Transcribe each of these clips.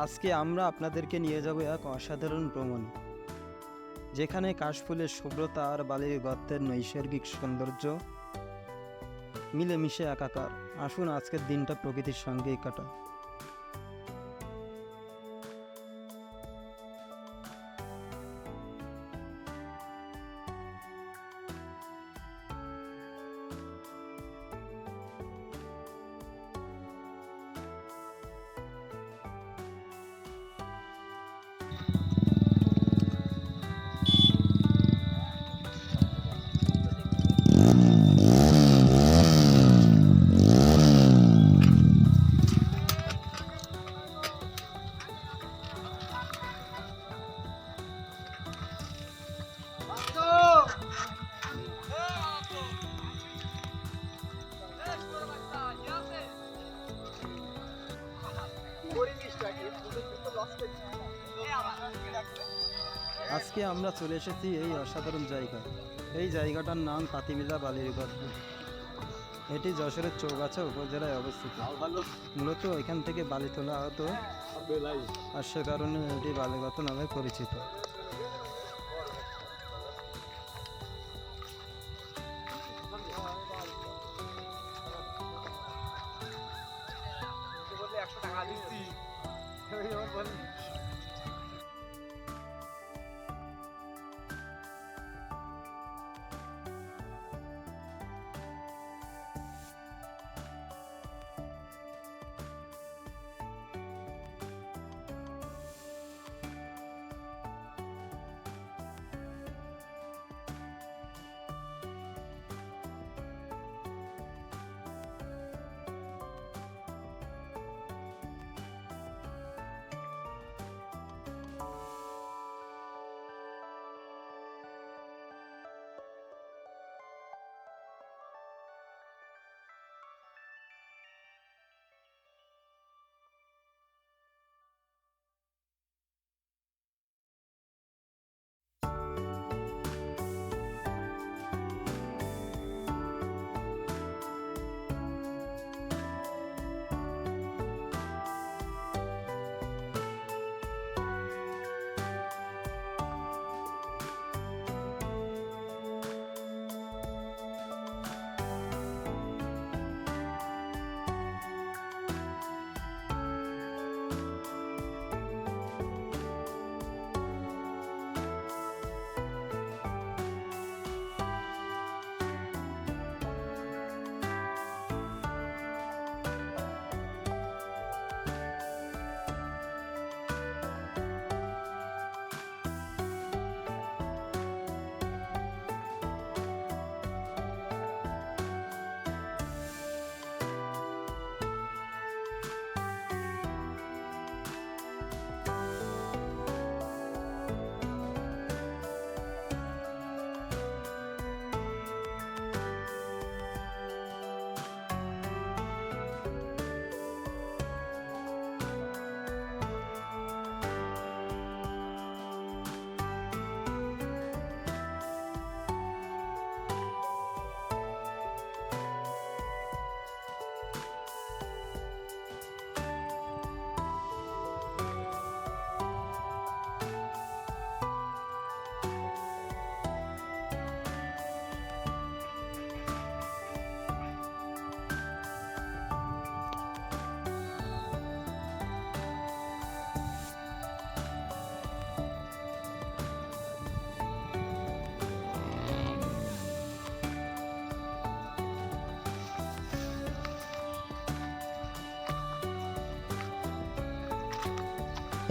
আজকে আমরা আপনাদেরকে নিয়ে যাব এক অসাধারণ ভ্রমণে, যেখানে কাশফুলের শুভ্রতা আর বালির গর্তের নৈসর্গিক সৌন্দর্য মিলেমিশে একাকার। আসুন আজকের দিনটা প্রকৃতির সঙ্গেই কাটাই। আজকে আমরা চলে এসেছি এই অসাধারণ জায়গায়। এই জায়গাটার নাম তাঁতিমিলা বালির গর্ত। এটি যশোরের চৌগাছা উপজেলায় অবস্থিত। মূলত এখান থেকে বালি তোলা হতো, আর সে কারণে এটি বালিগর্ত নামে পরিচিত।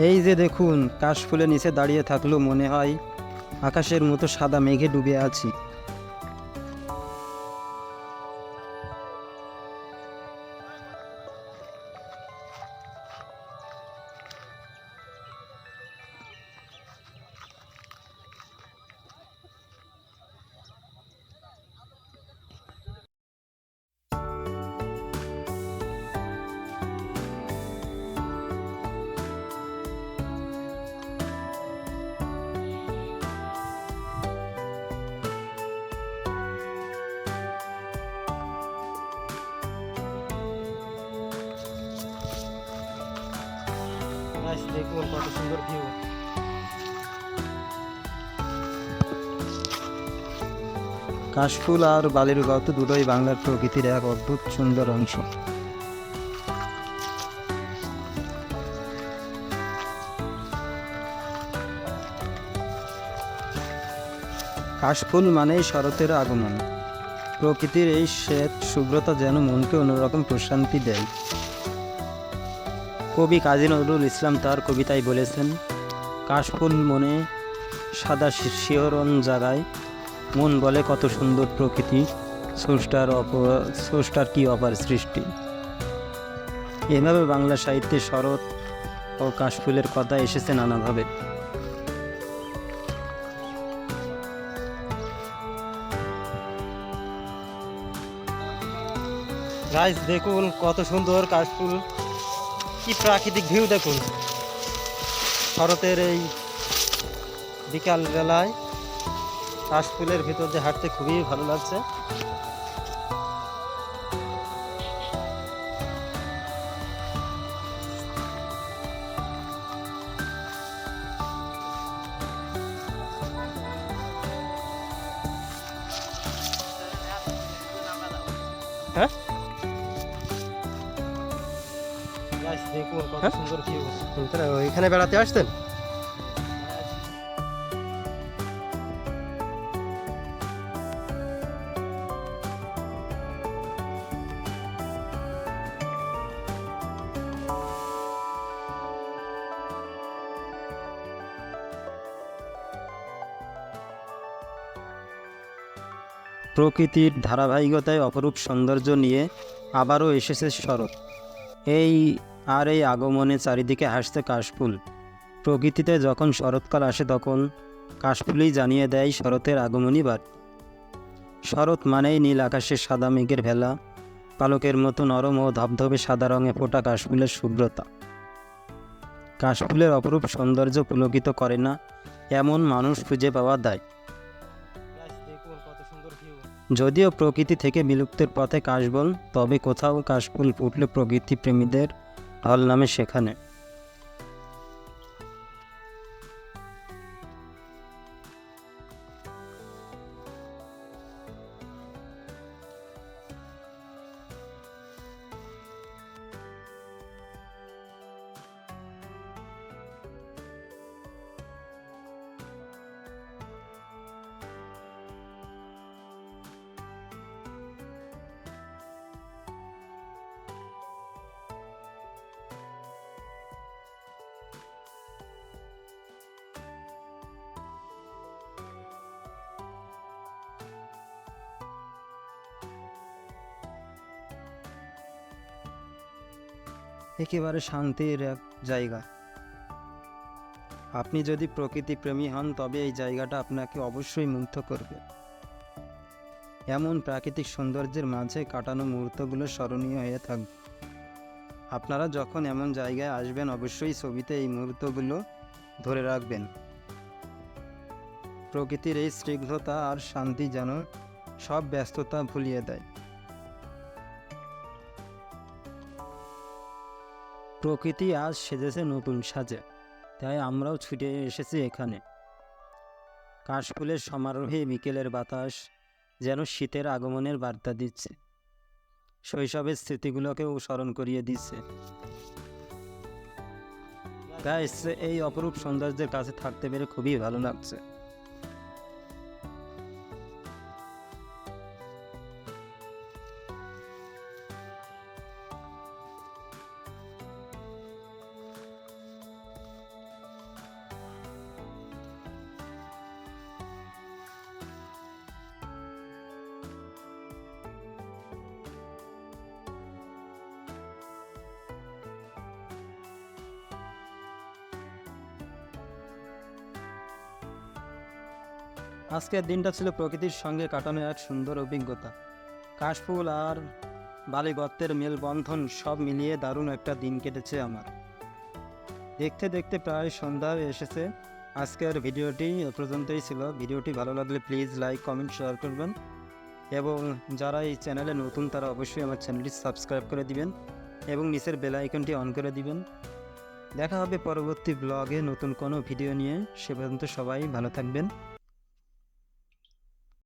এই যে দেখুন, কাশফুলের নিচে দাঁড়িয়ে থাকলেও মনে হয় আকাশের মতো সাদা মেঘে ডুবে আছি। দেখুন কত সুন্দর ভিউ। কাশফুল আর বালিরগত দুটোই বাংলার প্রকৃতির এক অদ্ভুত সুন্দর অংশ। কাশফুল মানেই শরতের আগমন। প্রকৃতির এই শ্বেত শুভ্রতা যেন মনকে অন্যরকম প্রশান্তি দেয়। কবি কাজী নজরুল ইসলাম তার কবিতায় বলেছেন, কাশফুল মনে সাদা শিহরণ জাগায়, মন বলে কত সুন্দর প্রকৃতি, স্রষ্টার কি অপার সৃষ্টি। এভাবে বাংলা সাহিত্যে শরৎ ও কাশফুলের কথা এসেছে নানাভাবে। গাইস দেখুন কত সুন্দর কাশফুল, কি প্রাকৃতিক ভিউ দেখুন। শরতের এই বিকাল বেলায় কাশফুলের ভিতর দিয়ে হাঁটতে খুবই ভালো লাগছে। হ্যাঁ দেখুন কত সুন্দর ভিউ। এখানে বেড়াতে আসতেন? প্রকৃতির ধারাবাহিকতায় অপরূপ সৌন্দর্য নিয়ে আবারও এসেছে শরৎ। এই আগমনে চারিদিকে হাসছে কাশফুল। প্রকৃতিতে যখন শরৎকাল আসে তখন কাশফুলই জানিয়ে দেয় শরতের আগমনী বার্তা। শরৎ মানেই নীল আকাশের সাদা মেঘের ভেলা, পালকের মতো নরম ও ধবধবে সাদা রঙে ফোটা কাশফুলের শুভ্রতা। কাশফুলের অপরূপ সৌন্দর্য পুলকিত করে না এমন মানুষ খুঁজে পাওয়া দায়। যদিও প্রকৃতি থেকে বিলুপ্তের পথে কাশবন, তবে কোথাও কাশফুল ফুটলে প্রকৃতি প্রেমীদের ঢল নামে সেখানে। একেবারে শান্তির এক জায়গা। আপনি যদি প্রকৃতি প্রেমী হন তবে এই জায়গাটা আপনাকে অবশ্যই মুগ্ধ করবে। এমন প্রাকৃতিক সৌন্দর্যের মাঝে কাটানো মুহূর্তগুলো স্মরণীয় হয়ে থাকবে। আপনারা যখন এমন জায়গায় আসবেন অবশ্যই ছবিতে এই মুহূর্তগুলো ধরে রাখবেন। প্রকৃতির এই স্নিগ্ধতা আর শান্তি যেন সব ব্যস্ততা ভুলিয়ে দেয়। প্রকৃতি আজ সেজেছে নতুন সাজে, তাই আমরাও ছুটে এসেছি এখানে। কাশফুলের সমারোহে বিকেলের বাতাস যেন শীতের আগমনের বার্তা দিচ্ছে, শৈশবের স্মৃতিগুলোকেও স্মরণ করিয়ে দিচ্ছে। গাইস, এই অপরূপ সৌন্দর্যের কাছে থাকতে পেরে খুবই ভালো লাগছে। আজকের দিনটা ছিল প্রকৃতির সঙ্গে কাটানো এক সুন্দর অভিজ্ঞতা। কাশফুল আর বালিগর্তের মেলবন্ধন সব মিলিয়ে দারুণ একটা দিন কেটেছে আমার। দেখতে দেখতে প্রায় সন্ধ্যা এসেছে। আজকের ভিডিওটি এ পর্যন্তই ছিল। ভিডিওটি ভালো লাগলে প্লিজ লাইক, কমেন্ট, শেয়ার করবেন এবং যারা এই চ্যানেলে নতুন তারা অবশ্যই আমার চ্যানেলটি সাবস্ক্রাইব করে দিবেন এবং নিচের বেল আইকনটি অন করে দিবেন। দেখা হবে পরবর্তী ব্লগে নতুন কোনো ভিডিও নিয়ে। সে পর্যন্ত সবাই ভালো থাকবেন।